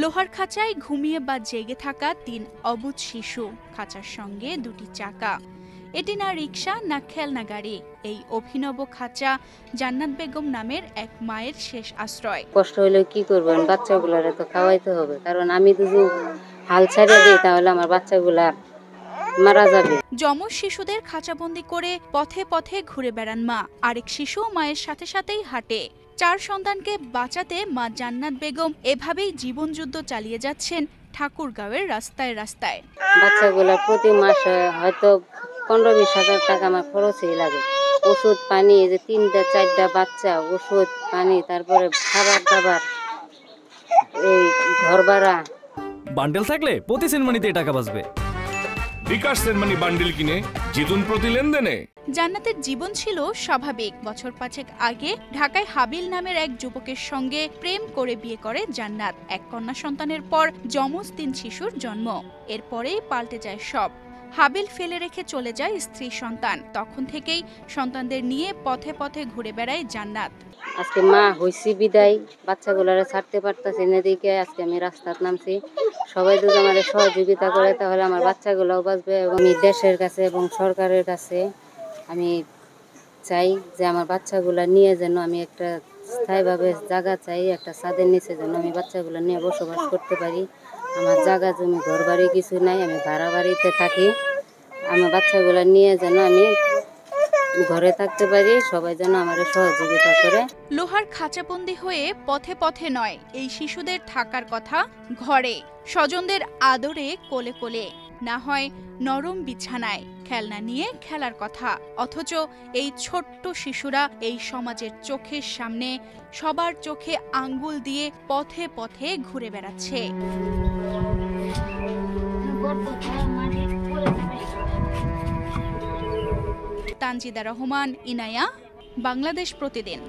লোহার খাঁচায় ঘুমিয়ে বা জেগে থাকা ৩ অবুঝ শিশু, খাঁচার সঙ্গে ২টি চাকা। এটি না রিকশা না খেলনা গাড়ি। এই অভিনব খাঁচা জান্নাত বেগম নামের এক মায়ের শেষ আশ্রয়। কষ্ট হলে কি করবেন, বাচ্চাগুলারে তো খাওয়াইতে হবে, কারণ আমি যদি হাল ছেড়ে দিই তাহলে আমার বাচ্চাগুলা মারা যাবে। যমজ শিশুদের খাঁচাবন্দি করে পথে পথে ঘুরে বেড়ান মা। আরেক শিশু মায়ের সাথে সাথেই হাঁটে। ৪ সন্তানকে বাঁচাতে মা জান্নাত বেগম এভাবেই জীবনযুদ্ধ চালিয়ে যাচ্ছেন ঠাকুরগাঁওয়ের রাস্তায় রাস্তায়। বাচ্চাগুলা প্রতি মাসে হয়তো ১৫-২০ হাজার টাকা আমার খরচই লাগে। ওষুধ পানি, এই যে ৩টা-৪টা বাচ্চা, ওষুধ পানি, তারপরে খাবার দাবার, এই ঘর ভাড়া। বান্ডেল থাকলে প্রতি সেনমানিতে টাকা বাঁচবে। বিকাশ সেনমানি বান্ডেল কিনে জিতুন প্রতি লেনদেনে। জান্নাতের জীবন ছিল স্বাভাবিক। বছর ৫ আগে ঢাকায় হাবিল নামের এক যুবকের সঙ্গে প্রেম করে বিয়ে করে জান্নাত। এক কন্যা সন্তানের পর যমজ ৩ শিশুর জন্ম। এরপরেই পাল্টে যায় সব। হাবিল ফেলে রেখে চলে যায় স্ত্রী সন্তান। তখন থেকেই সন্তানদের নিয়ে পথে পথে ঘুরে বেড়ায় জান্নাত। আজকে মা হইছি বিদায়, বাচ্চাগুলারে ছাড়তে পারতাছি না দিকে আজকে আমি রাস্তায় নামছি। সবাই যদি আমাদের সহযোগিতা করে তাহলে আমার বাচ্চাগুলোও বাঁচবে। এবং আমি দেশের কাছে এবং সরকারের কাছে আমি চাই যে আমার বাচ্চাগুলা নিয়ে যেন আমি একটা স্থায়ীভাবে জায়গা চাই, একটা ছাদের নিচে যেন আমি বাচ্চাগুলো নিয়ে বসবাস করতে পারি। আমার জায়গা জমি ঘর বাড়ি কিছু নাই, আমি ভাড়া বাড়িতে থাকি। আমার বাচ্চাগুলো নিয়ে যেন আমি ঘরে থাকতে পারি, সবাই যেন আমার সহযোগিতা করে। লোহার খাঁচাবন্দি হয়ে পথে পথে নয়, এই শিশুদের থাকার কথা ঘরে, স্বজনদের আদরে কোলে কোলে, না হয় নরম বিছানায় খেলনা নিয়ে খেলার কথা। অথচ এই ছোট্ট শিশুরা এই সমাজের চোখের সামনে সবার চোখে আঙ্গুল দিয়ে পথে পথে ঘুরে বেড়াচ্ছে। তানজিদা রহমান, ইনায়া, বাংলাদেশ প্রতিদিন।